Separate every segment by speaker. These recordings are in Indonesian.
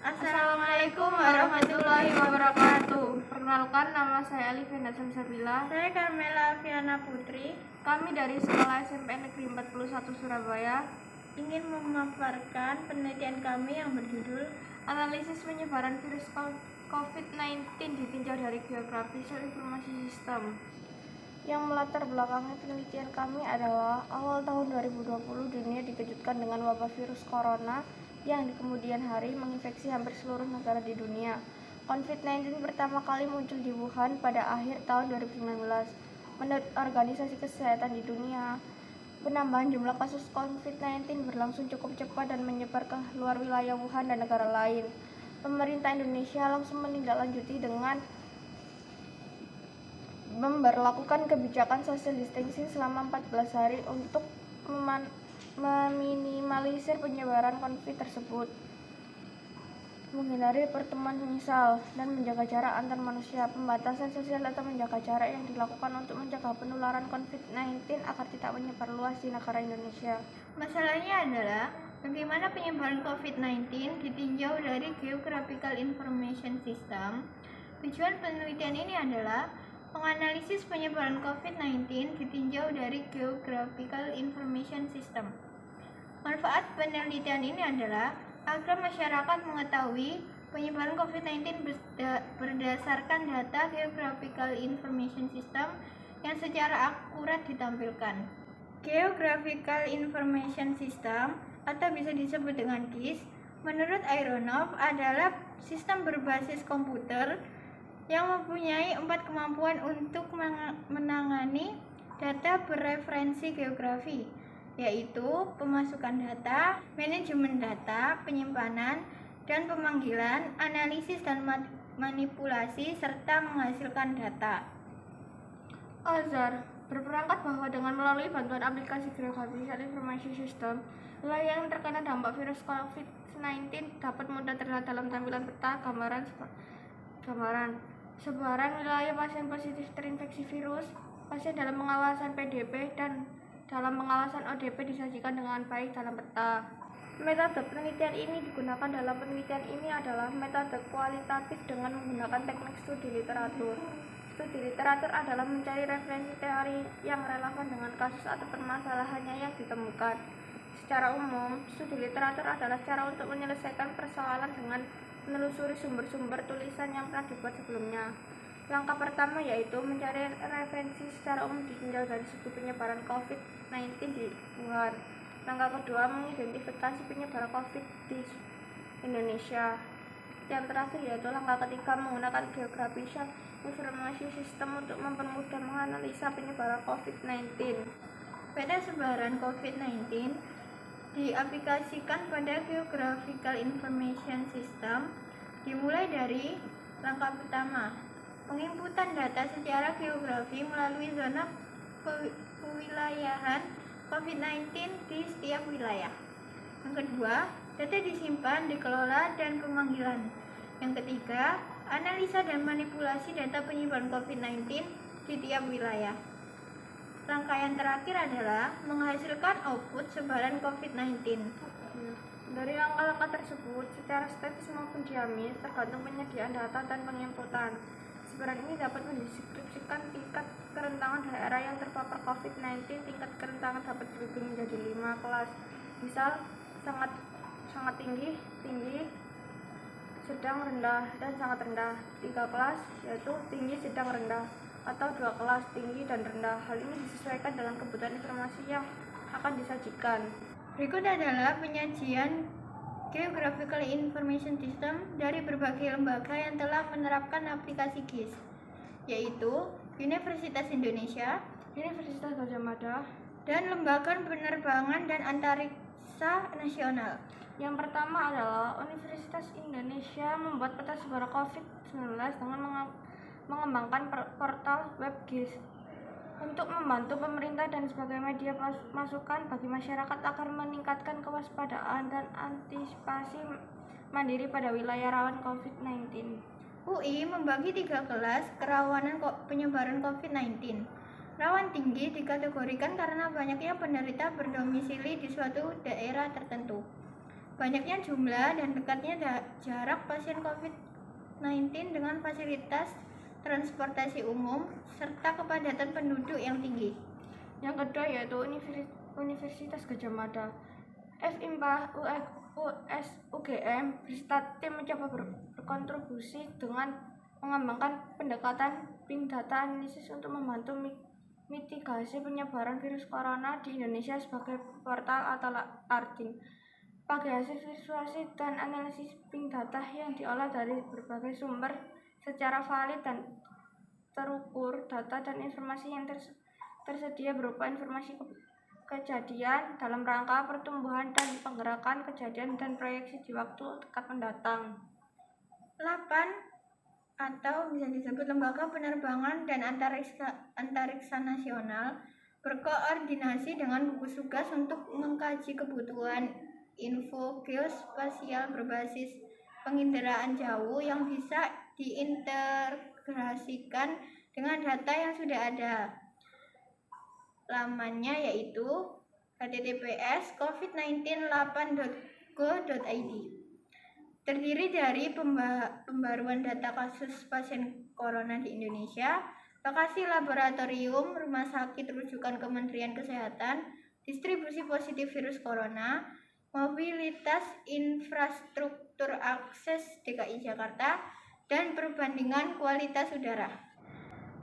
Speaker 1: Assalamualaikum warahmatullahi wabarakatuh. Perkenalkan, nama saya Alifenda Samsabila.
Speaker 2: Saya Carmela Fiana Putri.
Speaker 1: Kami dari Sekolah SMP Negeri 41 Surabaya
Speaker 2: Ingin memaparkan penelitian kami yang berjudul
Speaker 1: Analisis penyebaran virus COVID-19 ditinjau dari geografi informasi sistem. Yang melatar belakangi penelitian kami adalah awal tahun 2020 dunia dikejutkan dengan wabah virus corona yang di kemudian hari menginfeksi hampir seluruh negara di dunia. COVID-19 pertama kali muncul di Wuhan pada akhir tahun 2019. Menurut Organisasi Kesehatan di Dunia, penambahan jumlah kasus COVID-19 berlangsung cukup cepat dan menyebar ke luar wilayah Wuhan dan negara lain. Pemerintah Indonesia langsung menindaklanjuti dengan memberlakukan kebijakan social distancing selama 14 hari untuk meminimalisir penyebaran COVID tersebut, menghindari pertemuan misal, dan menjaga jarak antar manusia. Pembatasan sosial atau menjaga jarak yang dilakukan untuk mencegah penularan COVID-19 agar tidak menyebar luas di negara Indonesia.
Speaker 2: Masalahnya adalah bagaimana penyebaran COVID-19 ditinjau dari Geographical Information System. Tujuan penelitian ini adalah menganalisis penyebaran COVID-19 ditinjau dari Geographical Information System. Manfaat penelitian ini adalah agar masyarakat mengetahui penyebaran COVID-19 berdasarkan data Geographical Information System yang secara akurat ditampilkan. Geographical Information System atau bisa disebut dengan GIS, menurut Aronoff adalah sistem berbasis komputer yang mempunyai 4 kemampuan untuk menangani data bereferensi geografi, yaitu pemasukan data, manajemen data, penyimpanan, dan pemanggilan, analisis dan manipulasi, serta menghasilkan data.
Speaker 1: Azhar berperangkat bahwa dengan melalui bantuan aplikasi Geographical Information System, wilayah yang terkena dampak virus COVID-19 dapat mudah terlihat dalam tampilan peta gambaran sebaran wilayah pasien positif terinfeksi virus, pasien dalam pengawasan PDP dan dalam pengawasan ODP disajikan dengan baik dalam peta. Metode penelitian ini digunakan dalam penelitian ini adalah metode kualitatif dengan menggunakan teknik studi literatur. Studi literatur adalah mencari referensi teori yang relevan dengan kasus atau permasalahannya yang ditemukan. Secara umum, studi literatur adalah cara untuk menyelesaikan persoalan dengan menelusuri sumber-sumber tulisan yang pernah dibuat sebelumnya. Langkah pertama yaitu mencari referensi secara umum ditinjau dari segi penyebaran COVID-19 di Wuhan. Langkah kedua, mengidentifikasi penyebaran COVID di Indonesia. Yang terakhir yaitu langkah ketiga, menggunakan Geographical Information System untuk mempermudah menganalisa penyebaran COVID-19.
Speaker 2: Peta sebaran COVID-19 diaplikasikan pada Geographical Information System dimulai dari langkah pertama, penginputan data secara geografi melalui zona kewilayahan COVID-19 di setiap wilayah. Yang kedua, data disimpan, dikelola, dan pemanggilan. Yang ketiga, analisa dan manipulasi data penyebaran COVID-19 di tiap wilayah. Rangkaian terakhir adalah menghasilkan output sebaran COVID-19.
Speaker 1: Dari langkah-langkah tersebut, secara statis maupun diamis, tergantung penyediaan data dan penginputan. Sebaran ini dapat mendeskripsikan tingkat kerentanan daerah yang terpapar COVID-19. Tingkat kerentanan dapat dibagi menjadi 5 kelas. Misal, sangat tinggi, sedang, rendah, dan sangat rendah. 3 kelas yaitu tinggi, sedang, rendah, atau 2 kelas tinggi dan rendah. Hal ini disesuaikan dengan kebutuhan informasi yang akan disajikan.
Speaker 2: Berikut adalah penyajian Geographical Information System dari berbagai lembaga yang telah menerapkan aplikasi GIS, yaitu Universitas Indonesia,
Speaker 1: Universitas Gadjah Mada,
Speaker 2: dan Lembaga Penerbangan dan Antariksa Nasional.
Speaker 1: Yang pertama adalah Universitas Indonesia membuat peta sebaran COVID-19 dengan mengembangkan portal web GIS untuk membantu pemerintah dan sebagai media masukan bagi masyarakat agar meningkatkan kewaspadaan dan antisipasi mandiri pada wilayah rawan COVID-19.
Speaker 2: UI membagi 3 kelas kerawanan penyebaran COVID-19. Rawan tinggi dikategorikan karena banyaknya penderita berdomisili di suatu daerah tertentu. banyaknya jumlah dan dekatnya jarak pasien COVID-19 dengan fasilitas transportasi umum, serta kepadatan penduduk yang tinggi.
Speaker 1: Yang kedua yaitu Universitas Gadjah Mada. FIMPA UGM beserta tim mencoba berkontribusi dengan mengembangkan pendekatan Big Data Analysis untuk membantu mitigasi penyebaran virus corona di Indonesia sebagai portal atau arting. Pakai hasil visualisasi dan analisis Big Data yang diolah dari berbagai sumber secara valid dan terukur, data dan informasi yang tersedia berupa informasi kejadian dalam rangka pertumbuhan dan penggerakan kejadian dan proyeksi di waktu dekat mendatang.
Speaker 2: 8. Atau bisa disebut lembaga penerbangan dan antariksa nasional berkoordinasi dengan gugus tugas untuk mengkaji kebutuhan info geospasial berbasis penginderaan jauh yang bisa diintegrasikan dengan data yang sudah ada. Lamannya yaitu https://covid19.8.go.id. Terdiri dari pembaruan data kasus pasien corona di Indonesia, lokasi laboratorium, rumah sakit rujukan Kementerian Kesehatan, distribusi positif virus corona, mobilitas infrastruktur akses DKI Jakarta, dan perbandingan kualitas udara.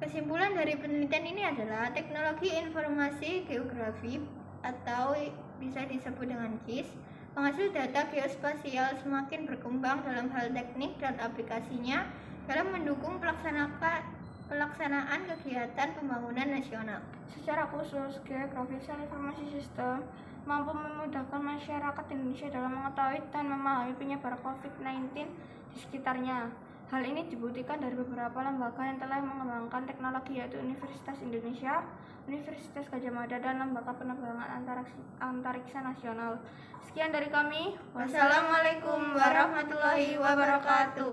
Speaker 2: Kesimpulan dari penelitian ini adalah teknologi informasi geografi atau bisa disebut dengan GIS, penghasil data geospasial semakin berkembang dalam hal teknik dan aplikasinya dalam mendukung pelaksanaan kegiatan pembangunan nasional.
Speaker 1: Secara khusus, Geographical Information System mampu memudahkan masyarakat Indonesia dalam mengetahui dan memahami penyebaran COVID-19 di sekitarnya. Hal ini dibuktikan dari beberapa lembaga yang telah mengembangkan teknologi, yaitu Universitas Indonesia, Universitas Gadjah Mada, dan Lembaga Penerbangan Antariksa Nasional. Sekian dari kami.
Speaker 2: Wassalamualaikum warahmatullahi wabarakatuh.